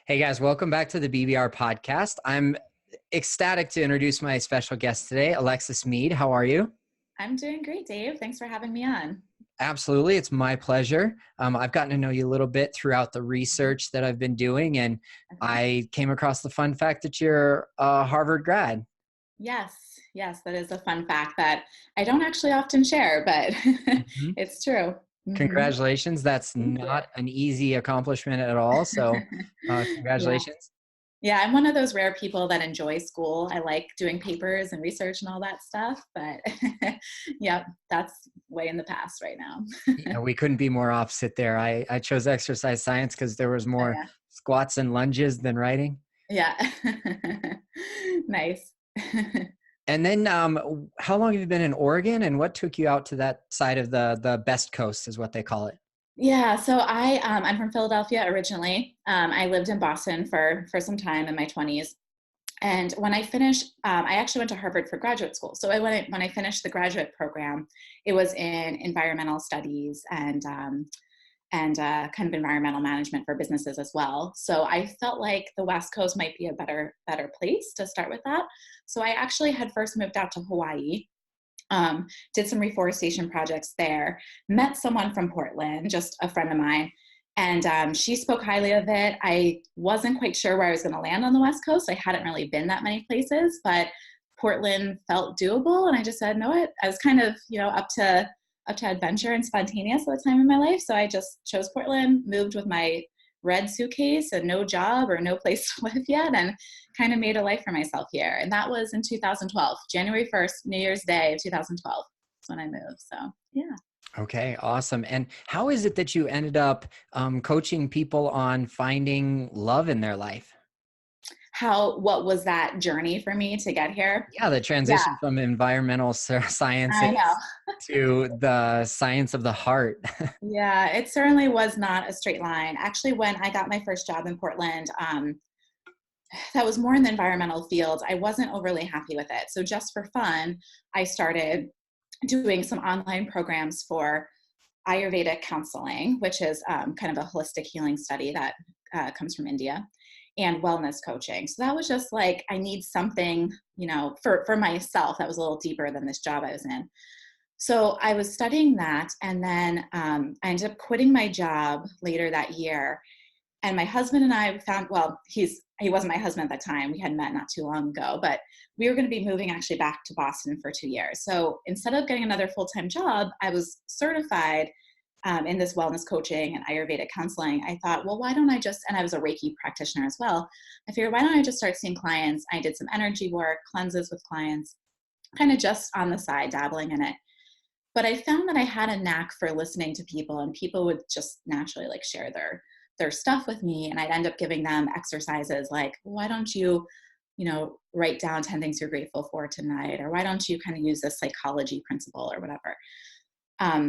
Hey guys, welcome back to the BBR podcast. I'm ecstatic to introduce my special guest today, Alexis Mead. How are you? I'm doing great, Dave. Thanks for having me on. Absolutely. It's my pleasure. I've gotten to know you a little bit throughout the research that I've been doing, and Okay. I came across the fun fact that you're a Harvard grad. Yes, that is a fun fact that I don't actually often share, but Mhm. it's true. Congratulations. That's Thank you. not an easy accomplishment at all. So, Yeah. congratulations. Yeah, I'm one of those rare people that enjoy school. I like doing papers and research and all that stuff, but yeah, that's way in the past right now. Yeah, we couldn't be more opposite there. I chose exercise science because there was Oh, more yeah. squats and lunges than writing. Yeah. Nice. And then, how long have you been in Oregon, and what took you out to that side of the best coast, is what they call it? Yeah, so I'm from Philadelphia originally. I lived in Boston for some time in my 20s. And when I finished, I actually went to Harvard for graduate school. So when I finished the graduate program, it was in environmental studies and kind of environmental management for businesses as well. So I felt like the West Coast might be a better place to start with that. So I actually had first moved out to Hawaii, did some reforestation projects there, met someone from Portland, just a friend of mine, and she spoke highly of it. I wasn't quite sure where I was going to land on the West Coast. I hadn't really been that many places, but Portland felt doable, and I just said, no, what? I was kind of, up to adventure and spontaneous at the time in my life. So I just chose Portland, moved with my red suitcase and no job or no place to live yet, and kind of made a life for myself here. And that was in 2012, January 1st, New Year's Day of 2012 is when I moved. So yeah. Okay, awesome. And how is it that you ended up coaching people on finding love in their life? What was that journey for me to get here? Yeah, the Yeah, transition from environmental I know. sciences to the science of the heart. Yeah, it certainly was not a straight line. Actually, when I got my first job in Portland, that was more in the environmental field. I wasn't overly happy with it. So just for fun, I started doing some online programs for Ayurvedic counseling, which is kind of a holistic healing study that comes from India, and wellness coaching. So that was just like, I need something, for myself that was a little deeper than this job I was in. So I was studying that, and then I ended up quitting my job later that year. And my husband and I found, well, he wasn't my husband at that time. We had met not too long ago, but we were going to be moving actually back to Boston for 2 years. So instead of getting another full-time job, I was certified in this wellness coaching and Ayurvedic counseling. I thought, well, why don't I just, and I was a Reiki practitioner as well. I figured, why don't I just start seeing clients? I did some energy work, cleanses with clients, kind of just on the side, dabbling in it. But I found that I had a knack for listening to people, and people would just naturally like share their stuff with me, and I'd end up giving them exercises like, why don't you write down 10 things you're grateful for tonight, or why don't you kind of use this psychology principle or whatever.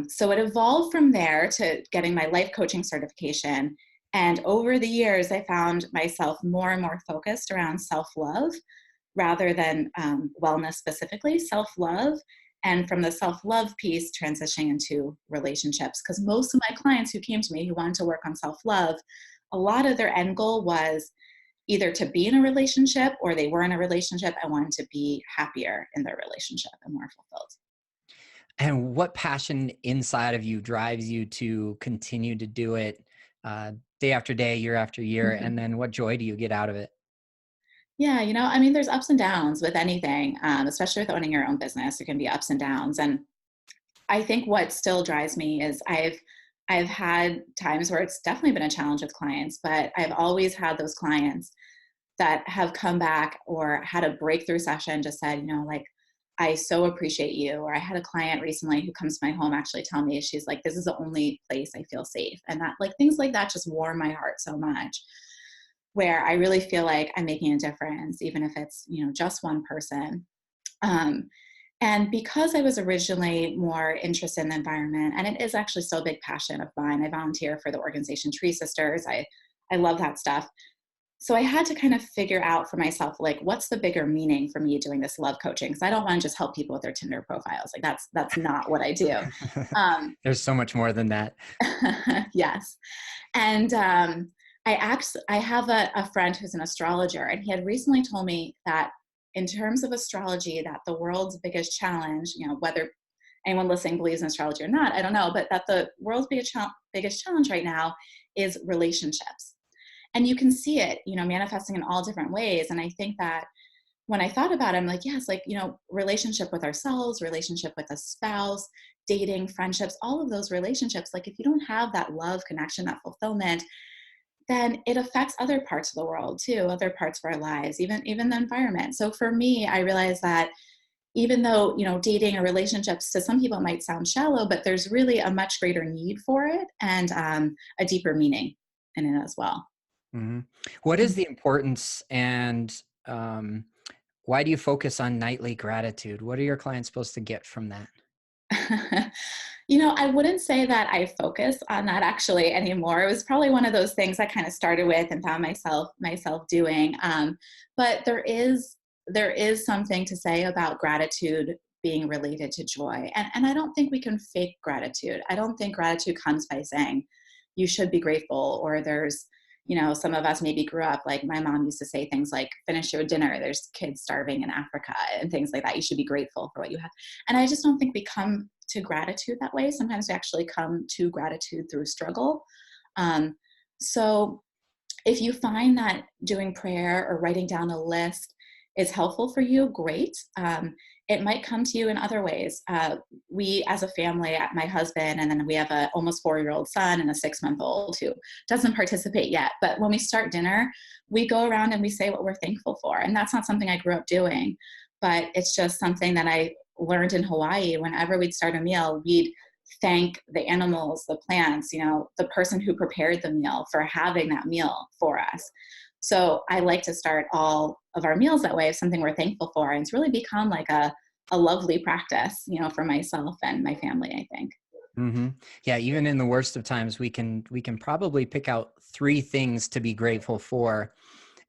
So it evolved from there to getting my life coaching certification. And over the years, I found myself more and more focused around self-love rather than wellness specifically, self-love. And from the self-love piece, transitioning into relationships. Because most of my clients who came to me who wanted to work on self-love, a lot of their end goal was either to be in a relationship, or they were in a relationship and wanted to be happier in their relationship and more fulfilled. And what passion inside of you drives you to continue to do it day after day, year after year? And then what joy do you get out of it? Yeah, I mean, there's ups and downs with anything, especially with owning your own business. There can be ups and downs. And I think what still drives me is I've had times where it's definitely been a challenge with clients, but I've always had those clients that have come back or had a breakthrough session, just said, like, I so appreciate you. Or I had a client recently who comes to my home actually tell me, she's like, this is the only place I feel safe. And that, like, things like that just warm my heart so much, where I really feel like I'm making a difference, even if it's, just one person. Um, and because I was originally more interested in the environment, and it is actually still a big passion of mine, I volunteer for the organization Tree Sisters. I love that stuff. So I had to kind of figure out for myself, like, what's the bigger meaning for me doing this love coaching? Because I don't want to just help people with their Tinder profiles. Like, that's not what I do. Um, There's so much more than that. yes. And I have a friend who's an astrologer, and he had recently told me that in terms of astrology, that the world's biggest challenge, whether anyone listening believes in astrology or not, I don't know, but that the world's biggest challenge right now is relationships. And you can see it, manifesting in all different ways. And I think that when I thought about it, I'm like, yes, like, relationship with ourselves, relationship with a spouse, dating, friendships, all of those relationships, like if you don't have that love, connection, that fulfillment, then it affects other parts of the world too, other parts of our lives, even the environment. So for me, I realized that even though, dating or relationships to some people might sound shallow, but there's really a much greater need for it, and a deeper meaning in it as well. Hmm. What is the importance, and why do you focus on nightly gratitude? What are your clients supposed to get from that? I wouldn't say that I focus on that actually anymore. It was probably one of those things I kind of started with and found myself doing. But there is something to say about gratitude being related to joy, and I don't think we can fake gratitude. I don't think gratitude comes by saying you should be grateful, or there's some of us maybe grew up, like my mom used to say things like, finish your dinner, there's kids starving in Africa, and things like that. You should be grateful for what you have. And I just don't think we come to gratitude that way. Sometimes we actually come to gratitude through struggle. Um, so if you find that doing prayer or writing down a list is helpful for you, great. It might come to you in other ways. We, as a family, my husband, and then we have a almost 4-year-old son and a 6-month-old who doesn't participate yet. But when we start dinner, we go around and we say what we're thankful for. And that's not something I grew up doing, but it's just something that I learned in Hawaii. Whenever we'd start a meal, we'd thank the animals, the plants, the person who prepared the meal for having that meal for us. So I like to start all of our meals that way, of something we're thankful for. And it's really become like a lovely practice, for myself and my family, I think. Hmm. Yeah, even in the worst of times, we can probably pick out 3 things to be grateful for.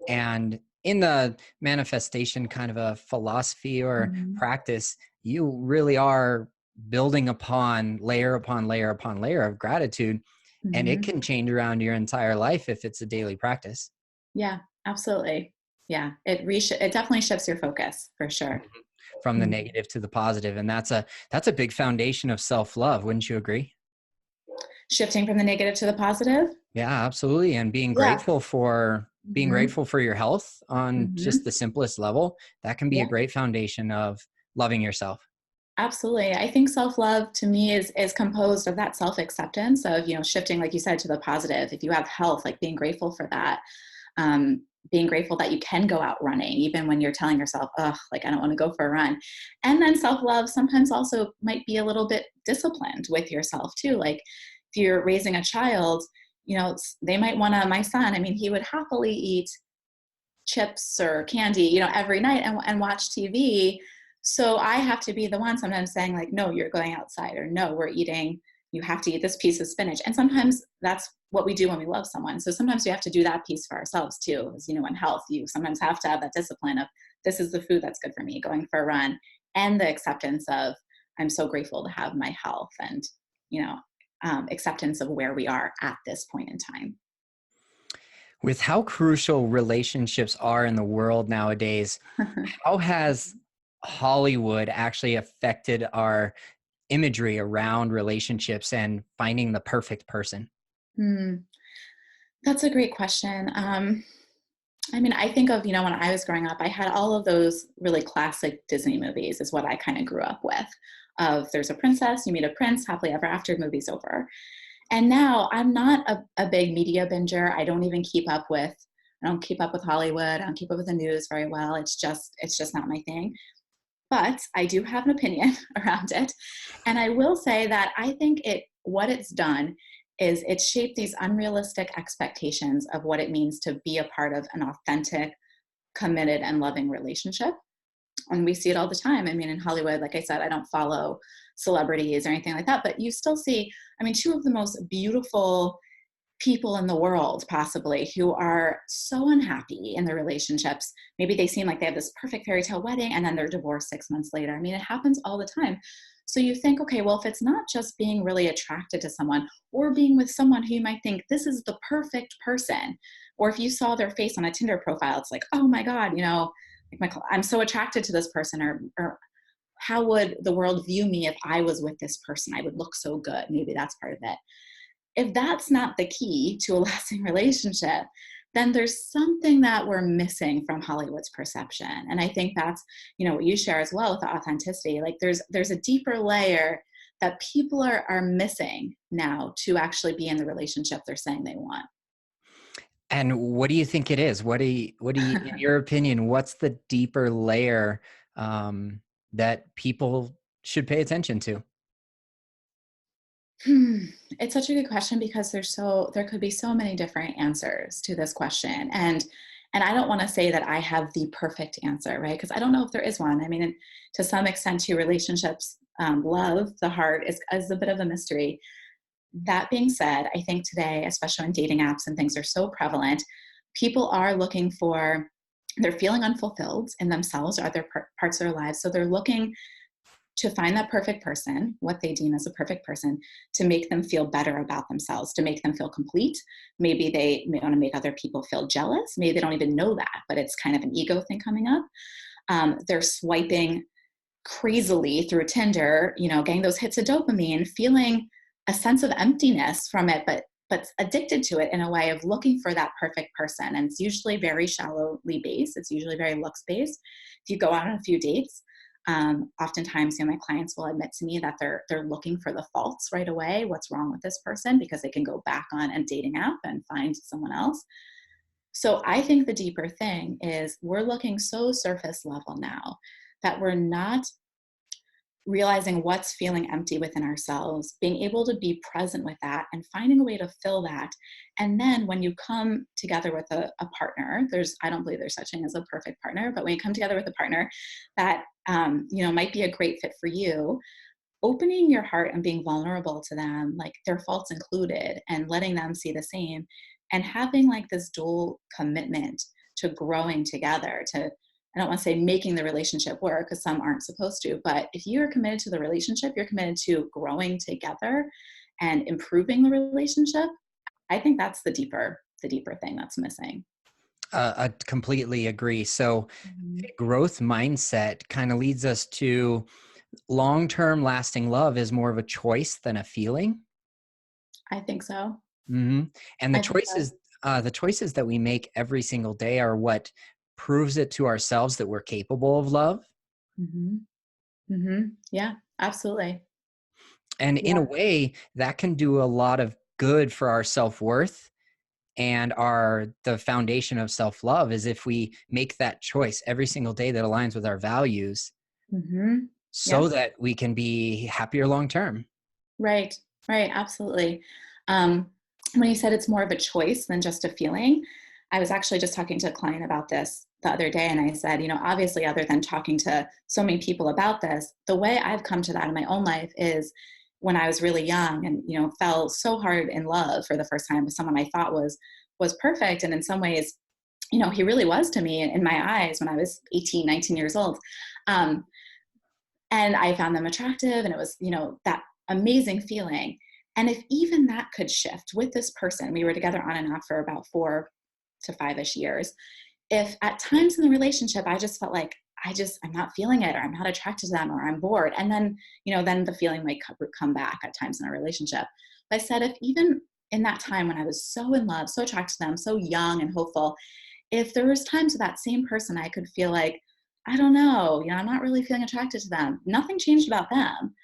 And in the manifestation kind of a philosophy or Mhm. practice, you really are building upon layer upon layer of gratitude, and it Mhm. can change around your entire life if it's a daily practice. Yeah, absolutely. Yeah, it definitely shifts your focus for sure. Mhm. From the Mhm. negative to the positive, and that's a big foundation of self-love, wouldn't you agree? Shifting from the negative to the positive. Yeah, absolutely. And Yeah. being Mhm. grateful for your health on just Mhm. the simplest level, that can be a Yeah. great foundation of loving yourself. Absolutely. I think self-love to me is composed of that self-acceptance of, shifting, like you said, to the positive. If you have health, like being grateful for that, being grateful that you can go out running, even when you're telling yourself, oh, like I don't want to go for a run. And then self-love sometimes also might be a little bit disciplined with yourself too. Like if you're raising a child, they might want to, my son, I mean, he would happily eat chips or candy, every night and watch TV. So I have to be the one sometimes saying like, no, you're going outside, or no, we're eating, you have to eat this piece of spinach. And sometimes that's what we do when we love someone. So sometimes we have to do that piece for ourselves too. As in health, you sometimes have to have that discipline of, this is the food that's good for me, going for a run, and the acceptance of, I'm so grateful to have my health, and, you know, acceptance of where we are at this point in time. With how crucial relationships are in the world nowadays, how has Hollywood actually affected our imagery around relationships and finding the perfect person? Hmm. That's a great question. I mean, I think of, when I was growing up, I had all of those really classic Disney movies, is what I kind of grew up with. Of there's a princess, you meet a prince, happily ever after, movie's over. And now I'm not a big media binger. I don't keep up with Hollywood. I don't keep up with the news very well. It's just not my thing. But I do have an opinion around it. And I will say that I think what it's done is it's shaped these unrealistic expectations of what it means to be a part of an authentic, committed, and loving relationship. And we see it all the time. I mean, in Hollywood, like I said, I don't follow celebrities or anything like that, but you still see, I mean, two of the most beautiful people in the world possibly who are so unhappy in their relationships. Maybe they seem like they have this perfect fairy tale wedding and then they're divorced 6 months later. I mean, it happens all the time. So you think, okay, well, if it's not just being really attracted to someone or being with someone who you might think this is the perfect person, or if you saw their face on a Tinder profile, it's like, oh my God, like I'm so attracted to this person, or how would the world view me if I was with this person? I would look so good. Maybe that's part of it. If that's not the key to a lasting relationship, then there's something that we're missing from Hollywood's perception. And I think that's, what you share as well with the authenticity. Like there's a deeper layer that people are missing now to actually be in the relationship they're saying they want. And what do you think it is? What do you, in your opinion, what's the deeper layer that people should pay attention to? It's such a good question because there could be so many different answers to this question. And I don't want to say that I have the perfect answer, right? Because I don't know if there is one. I mean, to some extent, to relationships, love, the heart is a bit of a mystery. That being said, I think today, especially when dating apps and things are so prevalent, people are looking for, they're feeling unfulfilled in themselves or other parts of their lives. So they're looking to find that perfect person, what they deem as a perfect person, to make them feel better about themselves, to make them feel complete. Maybe they may want to make other people feel jealous. Maybe they don't even know that, but it's kind of an ego thing coming up. They're swiping crazily through Tinder, getting those hits of dopamine, feeling a sense of emptiness from it, but addicted to it in a way of looking for that perfect person. And it's usually very shallowly based. It's usually very looks based. If you go out on a few dates, oftentimes, my clients will admit to me that they're looking for the faults right away. What's wrong with this person? Because they can go back on a dating app and find someone else. So I think the deeper thing is we're looking so surface level now that we're not realizing what's feeling empty within ourselves, being able to be present with that and finding a way to fill that. And then when you come together with a partner, I don't believe there's such thing as a perfect partner, but when you come together with a partner that, might be a great fit for you, opening your heart and being vulnerable to them, like their faults included, and letting them see the same, and having like this dual commitment to growing together, to, I don't want to say making the relationship work because some aren't supposed to, but if you're committed to the relationship, you're committed to growing together and improving the relationship. I think that's the deeper thing that's missing. I completely agree. So, Mhm. a growth mindset kind of leads us to long-term lasting love is more of a choice than a feeling. I think so. And I think so. the choices that we make every single day are what proves it to ourselves that we're capable of love. Hmm. Hmm. Yeah, absolutely. And in a Yeah. way, that can do a lot of good for our self-worth and the foundation of self-love is if we make that choice every single day that aligns with our values Hmm. so Yes. that we can be happier long term. Right, right, absolutely. Um, when you said it's more of a choice than just a feeling, I was actually just talking to a client about this the other day, and I said, obviously, other than talking to so many people about this, the way I've come to that in my own life is when I was really young and fell so hard in love for the first time with someone I thought was perfect, and in some ways, he really was to me in my eyes when I was 18, 19 years old. Um, and I found them attractive, and it was that amazing feeling. And if even that could shift with this person, we were together on and off for about 4 to 5-ish years. If at times in the relationship I just felt like I'm not feeling it, or I'm not attracted to them, or I'm bored, and then then the feeling might come back at times in our relationship. But I said, if even in that time when I was so in love, so attracted to them, so young and hopeful, if there was times with that same person I could feel like, I don't know, I'm not really feeling attracted to them, nothing changed about them,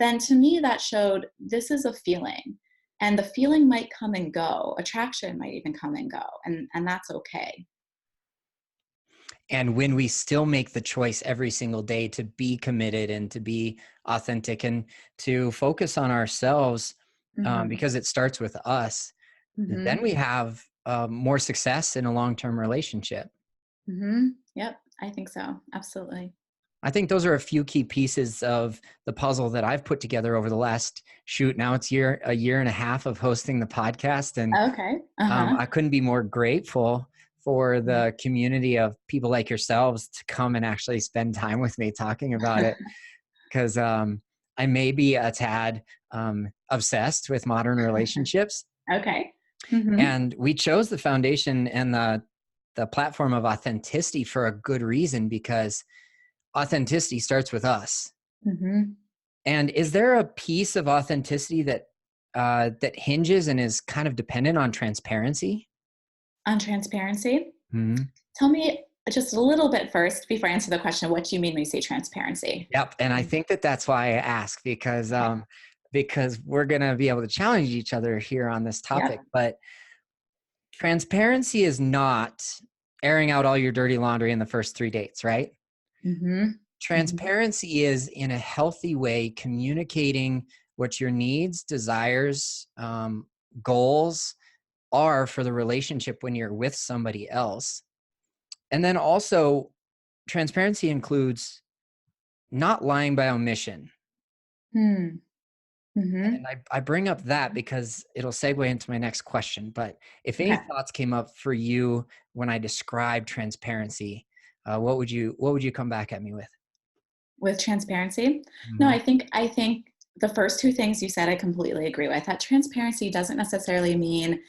then to me that showed this is a feeling. And the feeling might come and go. Attraction might even come and go. And that's okay. And when we still make the choice every single day to be committed and to be authentic and to focus on ourselves, Hmm. because it starts with us, then Hmm. we have more success in a long term relationship. Hmm. Yep. I think so. Absolutely. I think those are a few key pieces of the puzzle that I've put together over the last now it's a year and a half of hosting the podcast. And Okay. Uh-huh. I couldn't be more grateful for Yeah. the community of people like yourselves to come and actually spend time with me talking about it. Because I may be a tad obsessed with modern relationships. Okay. Mm-hmm. And we chose the foundation and the platform of authenticity for a good reason, because authenticity starts with us. Mm-hmm. And is there a piece of authenticity that hinges and is kind of dependent on transparency? On transparency, Mm-hmm. tell me just a little bit first before I answer the question. What do you mean when you say transparency? Yep. And I think that's why I ask, because we're going to be able to challenge each other here on this topic. Yep. But transparency is not airing out all your dirty laundry in the first 3 dates, right? Mm-hmm. Mm-hmm. Transparency is, in a healthy way, communicating what your needs, desires, goals are for the relationship when you're with somebody else. And then also, transparency includes not lying by omission. Hmm. Mm-hmm. And I bring up that because it'll segue into my next question. But if any Okay. thoughts came up for you when I described transparency, what would you come back at me with? With transparency, no, Mm-hmm. I think the first two things you said I completely agree with. That transparency doesn't necessarily mean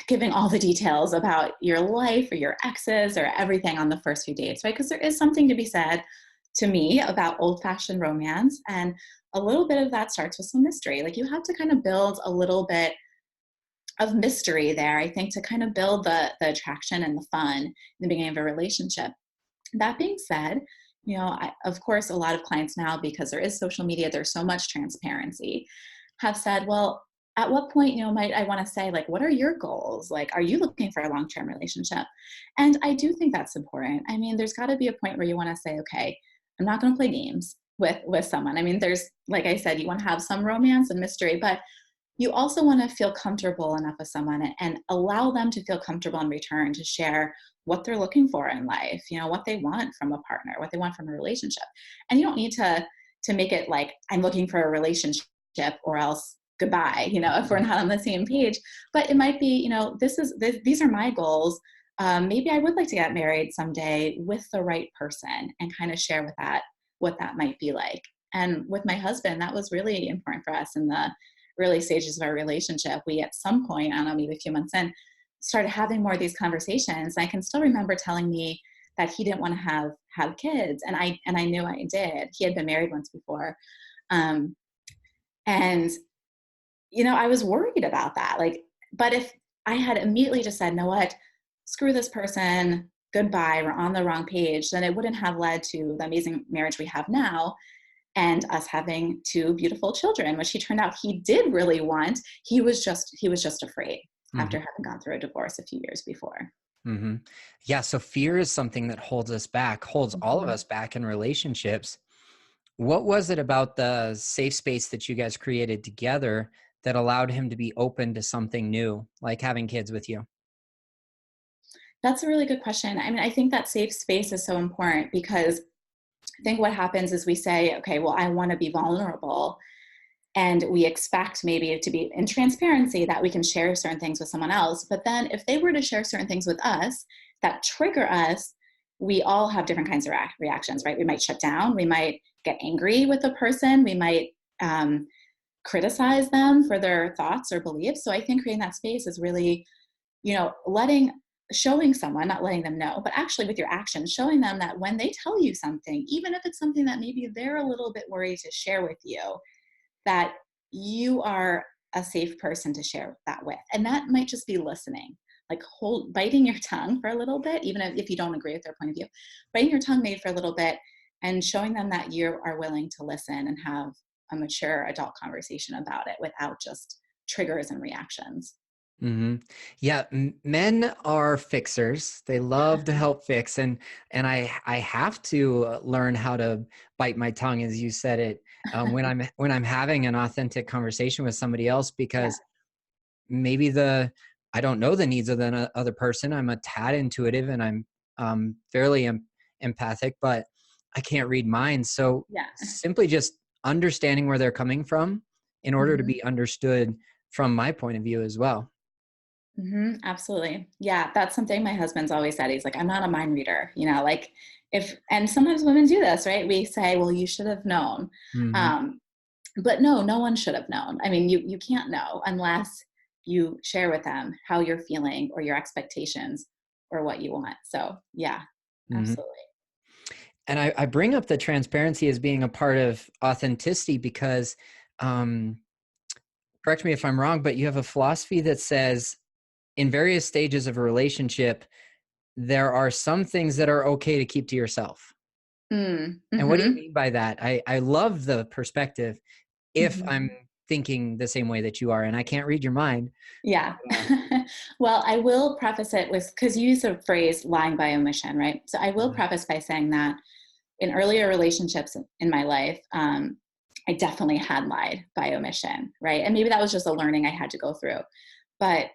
giving all the details about your life or your exes or everything on the first few dates, right? Because there is something to be said to me about old fashioned romance. And a little bit of that starts with some mystery. Like you have to kind of build a little bit of mystery there, I think, to kind of build the attraction and the fun in the beginning of a relationship. That being said, of course, a lot of clients now, because there is social media, there's so much transparency, have said, well, at what point, might I want to say, like, what are your goals? Like, are you looking for a long-term relationship? And I do think that's important. I mean, there's got to be a point where you want to say, okay, I'm not going to play games with someone. I mean, there's, like I said, you want to have some romance and mystery, but you also want to feel comfortable enough with someone and allow them to feel comfortable in return to share what they're looking for in life, what they want from a partner, what they want from a relationship. And you don't need to make it like, I'm looking for a relationship or else goodbye, if we're not on the same page. But it might be, these are my goals. Maybe I would like to get married someday with the right person, and kind of share with that what that might be like. And with my husband, that was really important for us in the early stages of our relationship. We, at some point, I don't know, maybe a few months in, started having more of these conversations. I can still remember telling me that he didn't want to have kids, and I knew I did. He had been married once before, um, and I was worried about that. Like, but if I had immediately just said, "No, what, screw this person, goodbye, we're on the wrong page," then it wouldn't have led to the amazing marriage we have now and us having two beautiful children, which he turned out he did really want. He was just afraid after having gone through a divorce a few years before. Mm-hmm. Yeah. So fear is something that holds all of Mhm. us back in relationships. What was it about the safe space that you guys created together that allowed him to be open to something new, like having kids with you? That's a really good question. I mean, I think that safe space is so important because I think what happens is we say, okay, well, I want to be vulnerable. And we expect maybe to be in transparency that we can share certain things with someone else. But then if they were to share certain things with us that trigger us, we all have different kinds of reactions, right? We might shut down. We might get angry with the person. We might criticize them for their thoughts or beliefs. So I think creating that space is really, showing someone, not letting them know, but actually with your actions, showing them that when they tell you something, even if it's something that maybe they're a little bit worried to share with you, that you are a safe person to share that with. And that might just be listening, like biting your tongue for a little bit, even if you don't agree with their point of view, biting your tongue maybe for a little bit and showing them that you are willing to listen and have a mature adult conversation about it without just triggers and reactions. Hmm. Yeah, men are fixers. They love to help fix, and I have to learn how to bite my tongue, as you said it, when I'm having an authentic conversation with somebody else, Yeah. because maybe I don't know the needs of the other person. I'm a tad intuitive, and I'm fairly empathic, but I can't read minds. So Yeah. simply just understanding where they're coming from in order to Hmm. be understood from my point of view as well. Hmm. Absolutely. Yeah. That's something my husband's always said. He's like, I'm not a mind reader, like and sometimes women do this, right? We say, well, you should have known. Hmm. Um, but no one should have known. I mean, you can't know unless you share with them how you're feeling or your expectations or what you want. So yeah, Hmm. absolutely. And I bring up the transparency as being a part of authenticity because, um, correct me if I'm wrong, but you have a philosophy that says in various stages of a relationship, there are some things that are okay to keep to yourself. Mm, And what do you mm-hmm, mean by that? I love the perspective if mm-hmm. I'm thinking the same way that you are, and I can't read your mind. Yeah. Uh, Well, I will preface it with, because you use the phrase lying by omission, right? So I will mhm, preface by saying that in earlier relationships in my life, I definitely had lied by omission, right? And maybe that was just a learning I had to go through. But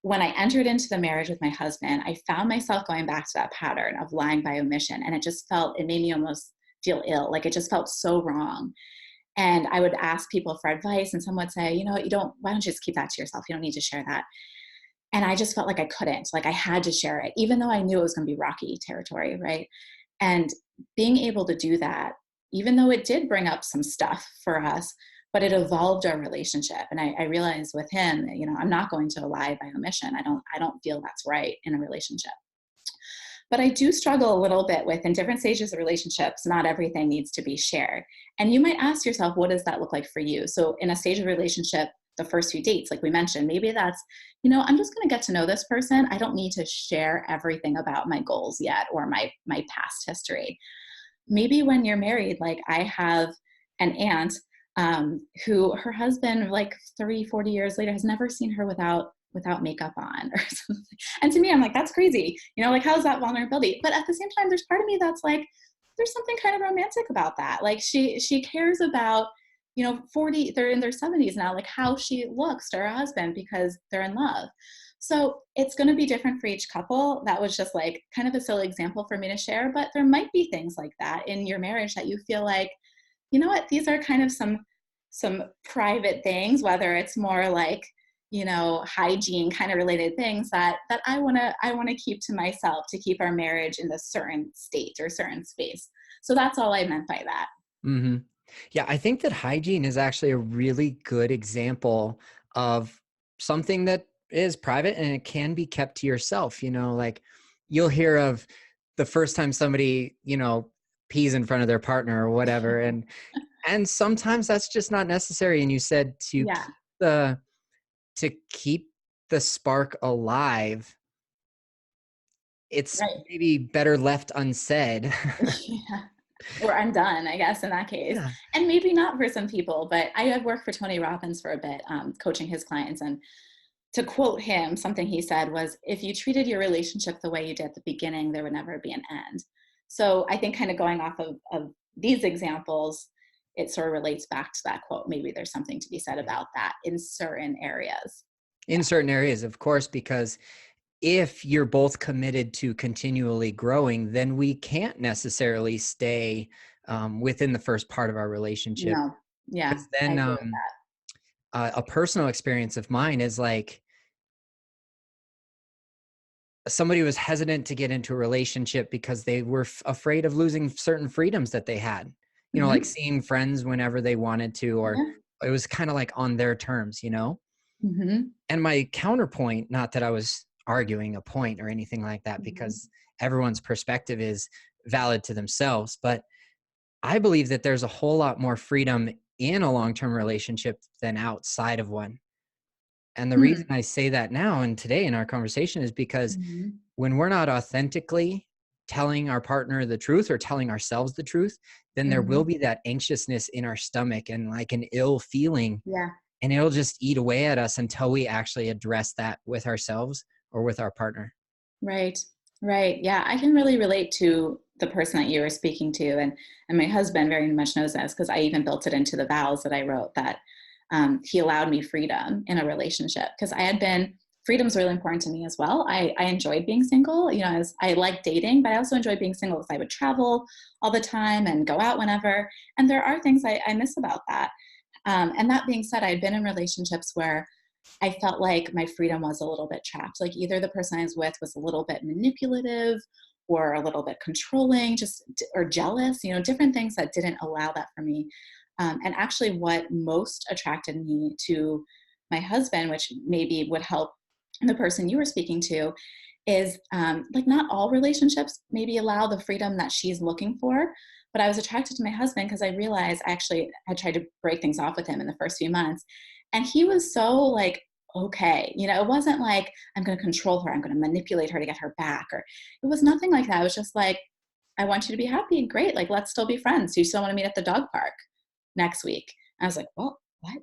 when I entered into the marriage with my husband, I found myself going back to that pattern of lying by omission. And it made me almost feel ill. Like it just felt so wrong. And I would ask people for advice, and some would say, why don't you just keep that to yourself? You don't need to share that. And I just felt like I couldn't, like I had to share it, even though I knew it was going to be rocky territory. Right. And being able to do that, even though it did bring up some stuff for us, but it evolved our relationship. And I realized with him that, I'm not going to lie by omission. I don't feel that's right in a relationship. But I do struggle a little bit with, in different stages of relationships, not everything needs to be shared. And you might ask yourself, what does that look like for you? So in a stage of relationship, the first few dates, like we mentioned, maybe that's, I'm just going to get to know this person. I don't need to share everything about my goals yet or my past history. Maybe when you're married, like I have an aunt who her husband, like 30, 40 years later, has never seen her without makeup on or something. And to me, I'm like, that's crazy. Like, how's that vulnerability? But at the same time, there's part of me that's like, there's something kind of romantic about that. Like she cares about, 40, they're in their 70s now, like how she looks to her husband because they're in love. So it's going to be different for each couple. That was just like kind of a silly example for me to share, but there might be things like that in your marriage that you feel like, you know what, these are kind of some private things, whether it's more like, hygiene kind of related things that I want to keep to myself to keep our marriage in this certain state or certain space. So that's all I meant by that. mhm. Yeah, I think that hygiene is actually a really good example of something that is private and it can be kept to yourself. Like you'll hear of the first time somebody, pees in front of their partner or whatever. And sometimes that's just not necessary. And you said Yeah, the to keep the spark alive, it's right. maybe better left unsaid. Yeah. Or undone, I guess, in that case. Yeah. And maybe not for some people, but I have worked for Tony Robbins for a bit, coaching his clients. And to quote him, something he said was, if you treated your relationship the way you did at the beginning, there would never be an end. So I think kind of going off of these examples, it sort of relates back to that quote. Maybe there's something to be said Yeah. about that in certain areas. In Yeah. certain areas, of course, because if you're both committed to continually growing, then we can't necessarily stay within the first part of our relationship. No. Yeah. Because I then agree with that. a personal experience of mine is like somebody was hesitant to get into a relationship because they were afraid of losing certain freedoms that they had, like Hmm. seeing friends whenever they wanted to, or Yeah. it was kind of like on their terms. Hmm. And my counterpoint, not that I was arguing a point or anything like that, Hmm. because everyone's perspective is valid to themselves, but I believe that there's a whole lot more freedom in a long-term relationship than outside of one. And the reason I say that now and today in our conversation is because Hmm. when we're not authentically telling our partner the truth or telling ourselves the truth, then there will Hmm. be that anxiousness in our stomach and like an ill feeling, Yeah. and it'll just eat away at us until we actually address that with ourselves or with our partner. Right. Right. Yeah. I can really relate to the person that you were speaking to. And my husband very much knows this because I even built it into the vows that I wrote that he allowed me freedom in a relationship because I had been freedom's really important to me as well. I enjoyed being single. I like dating, but I also enjoyed being single because I would travel all the time and go out whenever. And there are things I miss about that. And that being said, I'd been in relationships where I felt like my freedom was a little bit trapped. Like either the person I was with was a little bit manipulative or a little bit controlling, or jealous, different things that didn't allow that for me. And actually, what most attracted me to my husband, which maybe would help the person you were speaking to, is like not all relationships maybe allow the freedom that she's looking for. But I was attracted to my husband because I realized actually I tried to break things off with him in the first few months. And he was so like, okay, it wasn't like I'm going to control her, I'm going to manipulate her to get her back, or it was nothing like that. It was just like, I want you to be happy. Great. Like, let's still be friends. Do you still want to meet at the dog park next week? And I was like, well, what?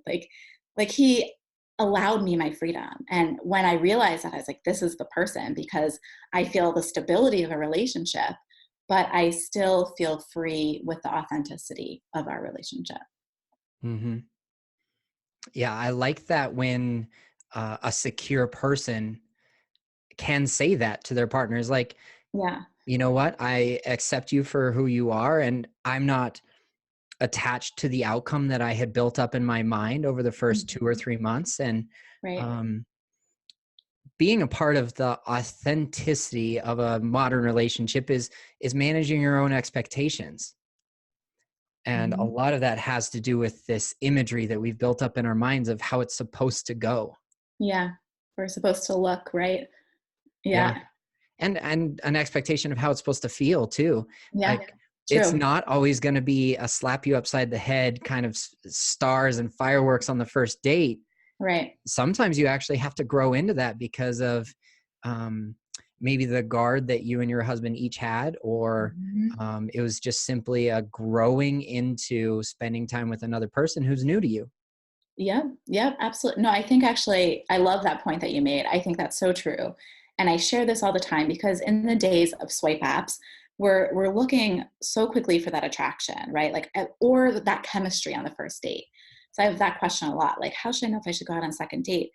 Like he allowed me my freedom. And when I realized that, I was like, this is the person, because I feel the stability of a relationship, but I still feel free with the authenticity of our relationship. Mm-hmm. Yeah, I like that when a secure person can say that to their partners, like, Yeah. you know what, I accept you for who you are, and I'm not attached to the outcome that I had built up in my mind over the first 2 or 3 months. And Right. um, being a part of the authenticity of a modern relationship is managing your own expectations. And a Mhm. lot of that has to do with this imagery that we've built up in our minds of how it's supposed to go. Yeah. We're supposed to look, right? Yeah. Yeah. And an expectation of how it's supposed to feel too. Yeah. Like, it's True. not always going to be a slap you upside the head kind of stars and fireworks on the first date. Right. Sometimes you actually have to grow into that because of um, maybe the guard that you and your husband each had, or Mhm. it was just simply a growing into spending time with another person who's new to you. Yeah, yeah, absolutely. No, I think actually, I love that point that you made. I think that's so true. And I share this all the time because in the days of swipe apps, we're looking so quickly for that attraction, right? Like, or that chemistry on the first date. So I have that question a lot. Like, how should I know if I should go out on a second date?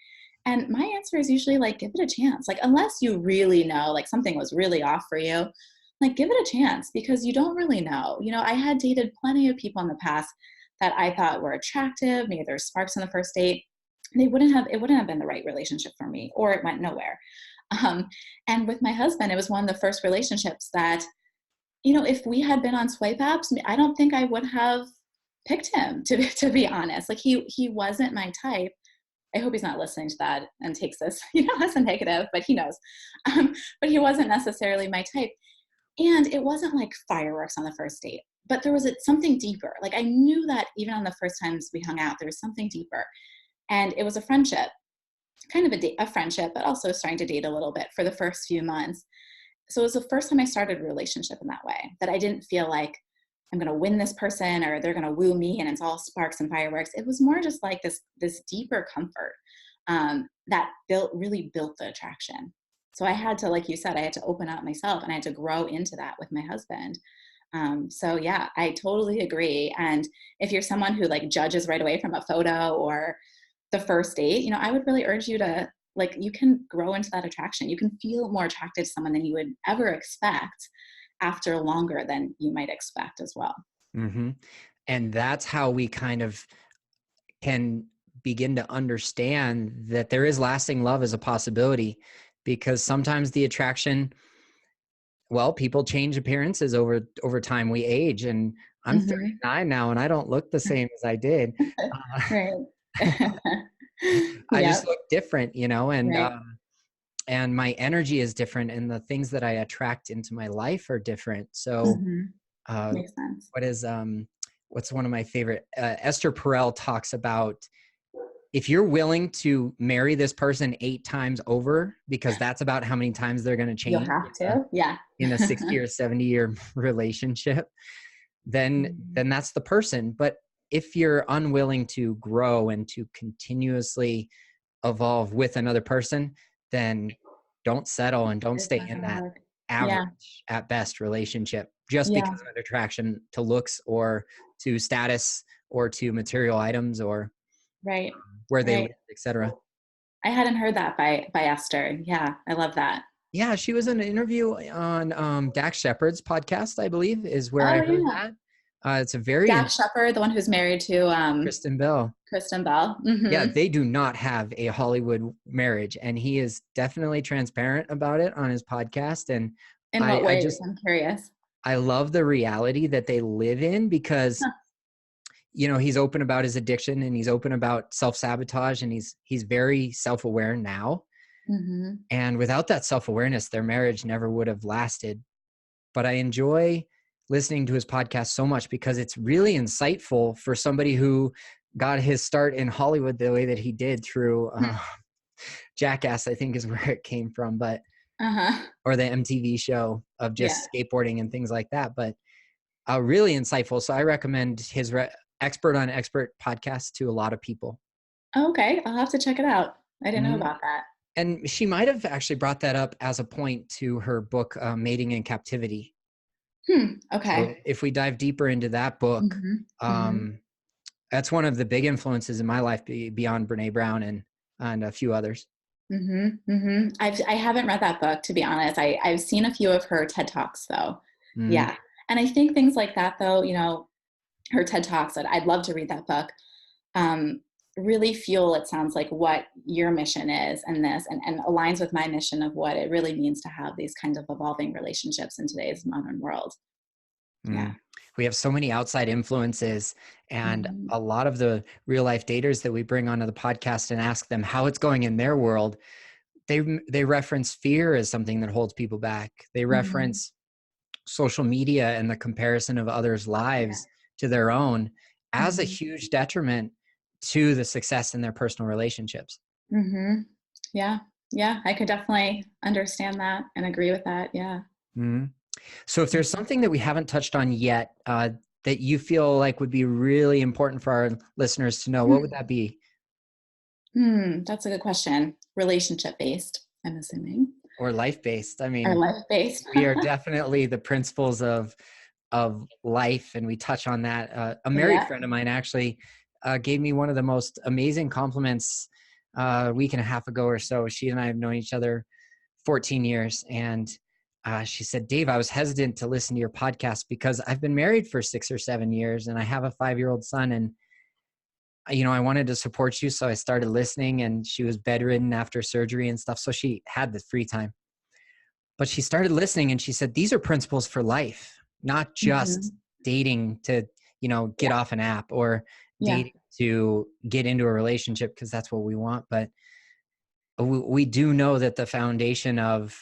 And my answer is usually like, give it a chance. Like, unless you really know, like something was really off for you, like give it a chance because you don't really know. I had dated plenty of people in the past that I thought were attractive. Maybe there's sparks on the first date. It wouldn't have been the right relationship for me, or it went nowhere. Um, and with my husband, it was one of the first relationships that, if we had been on swipe apps, I don't think I would have picked him to be honest. Like he wasn't my type. I hope he's not listening to that and takes this, as a negative, but he knows. But he wasn't necessarily my type. And it wasn't like fireworks on the first date, but there was something deeper. Like I knew that even on the first times we hung out, there was something deeper. And it was a friendship, kind of a friendship, but also starting to date a little bit for the first few months. So it was the first time I started a relationship in that way, that I didn't feel like I'm going to win this person or they're going to woo me and it's all sparks and fireworks. It was more just like this deeper comfort that really built the attraction. So I had to, like you said, I had to open up myself and I had to grow into that with my husband. So yeah, I totally agree. And if you're someone who like judges right away from a photo or the first date, I would really urge you to, like, you can grow into that attraction. You can feel more attracted to someone than you would ever expect after longer than you might expect as well. Mm-hmm. And that's how we kind of can begin to understand that there is lasting love as a possibility, because sometimes the attraction, well, people change appearances over time. We age, and I'm Mm-hmm. 39 now, and I don't look the same as I did. Uh, Right. I just Yep. look different, Right. and my energy is different, and the things that I attract into my life are different. So, Mm-hmm. uh, Makes sense. what is what's one of my favorite? Esther Perel talks about, if you're willing to marry this person 8 times over, because that's about how many times they're going to You'll change have to. Yeah. in a 60 or 70-year relationship, Mhm. then that's the person. But if you're unwilling to grow and to continuously evolve with another person, then don't settle and don't It stay in doesn't that work. Yeah. average at best relationship just Yeah. because of an attraction to looks or to status or to material items or Right. where they live, Right. etc. I hadn't heard that by Esther. Yeah, I love that. Yeah, she was in an interview on Dax Shepard's podcast, I believe, is where I Oh heard yeah. that. It's a very Dax Shepard, the one who's married to Kristen Bell. Kristen Bell. Yeah, Mm-hmm. they do not have a Hollywood marriage, and he is definitely transparent about it on his podcast. And In I, what I ways? just I'm curious. I love the reality that they live in because Huh. he's open about his addiction and he's open about self-sabotage and he's very self-aware now. Mm-hmm. And without that self-awareness, their marriage never would have lasted. But I enjoy listening to his podcast so much because it's really insightful for somebody who got his start in Hollywood the way that he did through Jackass, I think is where it came from, but Uh-huh. or the MTV show of Yeah. just skateboarding and things like that. But really insightful. So I recommend his expert on expert podcast to a lot of people. Okay, I'll have to check it out. I didn't know Mhm. about that. And she might have actually brought that up as a point to her book, Mating in Captivity. Okay. So if we dive deeper into that book, Mm-hmm. Mm-hmm. um, that's one of the big influences in my life beyond Brene Brown and a few others. Mm-hmm. Mm-hmm. I haven't read that book, to be honest. I've seen a few of her TED Talks though. Mm, Yeah. And I think things like that though, her TED Talks, I'd love to read that book. Um, really fuel, it sounds like, what your mission is and and aligns with my mission of what it really means to have these kinds of evolving relationships in today's modern world. Yeah. mm. We have so many outside influences, and Mm-hmm. a lot of the real life daters that we bring onto the podcast and ask them how it's going in their world, they reference fear as something that holds people back. They Mm-hmm. reference social media and the comparison of others' Yeah. lives to their own as a Mm-hmm. huge detriment to the success in their personal relationships. Mm-hmm. Yeah. Yeah. I could definitely understand that and agree with that. Yeah. Mhm. So if there's something that we haven't touched on yet that you feel like would be really important for our listeners to know, what would that be? That's a good question. Relationship based, I'm assuming, Or life-based? I or mean, life based. we are definitely the principles of life, and we touch on that. A married Yeah. friend of mine actually gave me one of the most amazing compliments a week and a half ago or so. She and I have known each other 14 years, and she said, Dave, I was hesitant to listen to your podcast because I've been married for 6 or 7 years and I have a 5-year-old son, and I wanted to support you, so I started listening. And she was bedridden after surgery and stuff, so she had the free time. But she started listening and she said, these are principles for life, not just Mm-hmm. dating to, get Yeah. off an app or Yeah. dating to get into a relationship because that's what we want. But we do know that the foundation of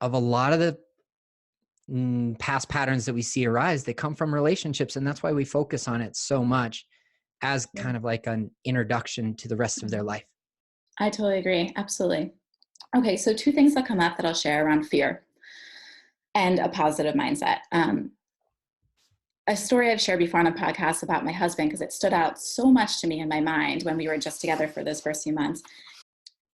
a lot of the past patterns that we see arise, they come from relationships. And that's why we focus on it so much as Yeah. kind of like an introduction to the rest of their life. I totally agree. Absolutely. Okay. So, two things that come up that I'll share around fear and a positive mindset. A story I've shared before on a podcast about my husband, because it stood out so much to me in my mind when we were just together for those first few months.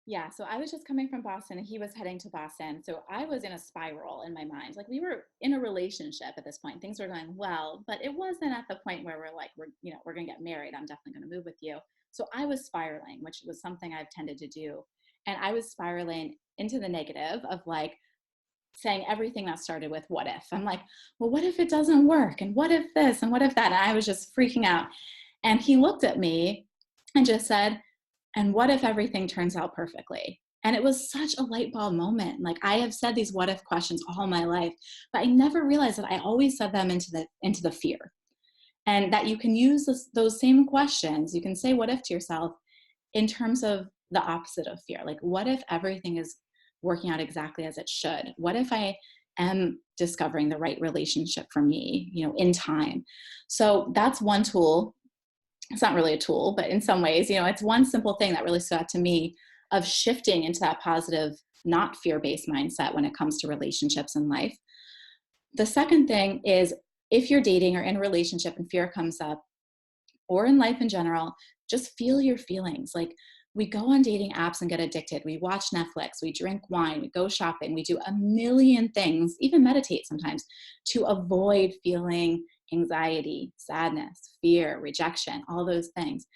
Yeah, so I was just coming from Boston and he was heading to Boston. So I was in a spiral in my mind. Like, we were in a relationship at this point. Things were going well, but it wasn't at the point where we're like, we're going to get married. I'm definitely going to move with you. So I was spiraling, which was something I've tended to do. And I was spiraling into the negative of like saying everything that started with what if. I'm like, well, what if it doesn't work? And what if this? And what if that? And I was just freaking out. And he looked at me and just said, and what if everything turns out perfectly? And it was such a light bulb moment. Like, I have said these what if questions all my life, but I never realized that I always said them into the fear. And that you can use those same questions. You can say what if to yourself in terms of the opposite of fear. Like, what if everything is working out exactly as it should? What if I am discovering the right relationship for me, in time? So that's one tool. It's not really a tool, but in some ways, it's one simple thing that really stood out to me of shifting into that positive, not fear-based mindset when it comes to relationships in life. The second thing is, if you're dating or in a relationship and fear comes up, or in life in general, just feel your feelings. Like, we go on dating apps and get addicted. We watch Netflix, we drink wine, we go shopping, we do a million things, even meditate sometimes, to avoid feeling anxiety, sadness, fear, rejection, all those things.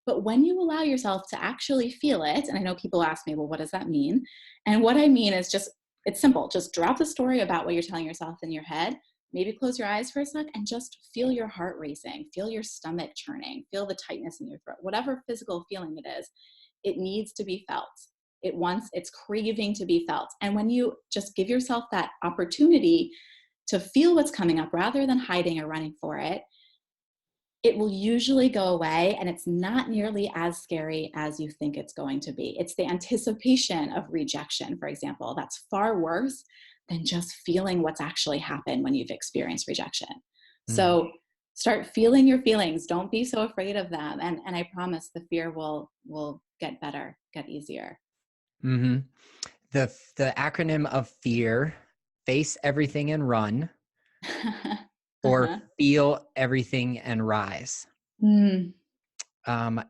But when you allow yourself to actually feel it, and I know people ask me, well, what does that mean? And what I mean is just, it's simple. Just drop the story about what you're telling yourself in your head. Maybe close your eyes for a sec and just feel your heart racing, feel your stomach churning, feel the tightness in your throat, whatever physical feeling it is, it needs to be felt. It's craving to be felt. And when you just give yourself that opportunity to feel what's coming up rather than hiding or running for it, it will usually go away, and it's not nearly as scary as you think it's going to be. It's the anticipation of rejection, for example, that's far worse than just feeling what's actually happened when you've experienced rejection. Mm. So start feeling your feelings. Don't be so afraid of them. And I promise the fear will get better, get easier. Hmm. The acronym of fear: face everything and run, or Uh-huh. feel everything and rise. Mm,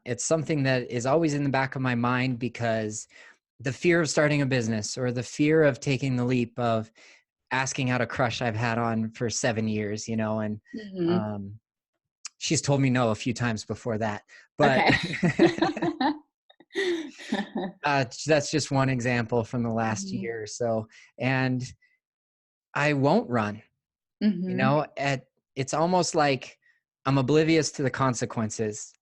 It's something that is always in the back of my mind, because the fear of starting a business, or the fear of taking the leap of asking out a crush I've had on for 7 years, and mhm. um, she's told me no a few times before that. But Okay. that's just one example from the last Mhm. year or so. And I won't run, Mhm. it's almost like I'm oblivious to the consequences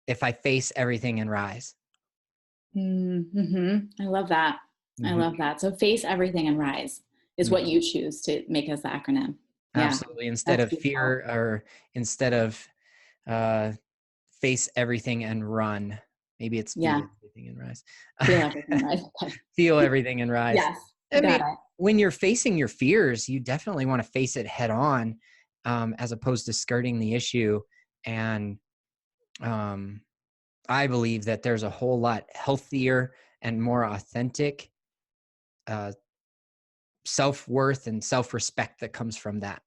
if I face everything and rise. Mhm. I love that. I Hmm. love that. So face everything and rise is what you choose to make as the acronym. Yeah, Absolutely. Instead that's of beautiful. fear, or instead of uh, face everything and run, maybe it's Yeah, feel everything and rise. feel everything, right? Okay. Feel everything and rise. Yes, I got mean, it. when you're facing your fears, you definitely want to face it head on, as opposed to skirting the issue. And um, I believe that there's a whole lot healthier and more authentic uh, self-worth and self-respect that comes from that.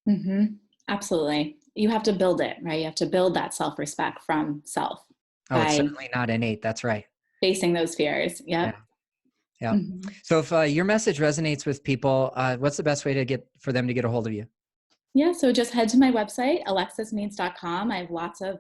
Mhm. Absolutely. You have to build it, right? You have to build that self-respect from self Oh, it's by certainly not innate. That's right. facing those fears. Yeah. Yep. Yeah. Mhm. So if your message resonates with people, what's the best way to get for them to get a hold of you? Yeah, so just head to my website, alexismeads.com. I have lots of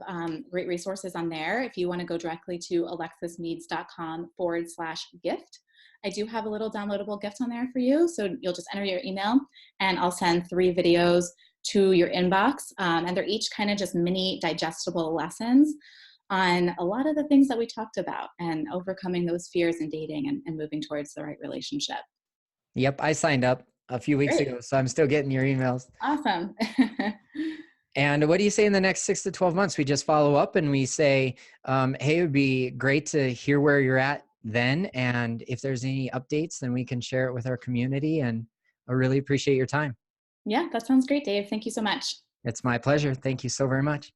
great resources on there. If you want to go directly to alexismeads.com/gift, I do have a little downloadable gift on there for you. So you'll just enter your email, and I'll send 3 videos to your inbox. And they're each kind of just mini digestible lessons on a lot of the things that we talked about and overcoming those fears in dating and moving towards the right relationship. Yep, I signed up a few weeks Great. ago, so I'm still getting your emails. Awesome. And what do you say in the next 6 to 12 months? We just follow up and we say, hey, it would be great to hear where you're at then. And if there's any updates, then we can share it with our community. And I really appreciate your time. Yeah, that sounds great, Dave. Thank you so much. It's my pleasure. Thank you so very much.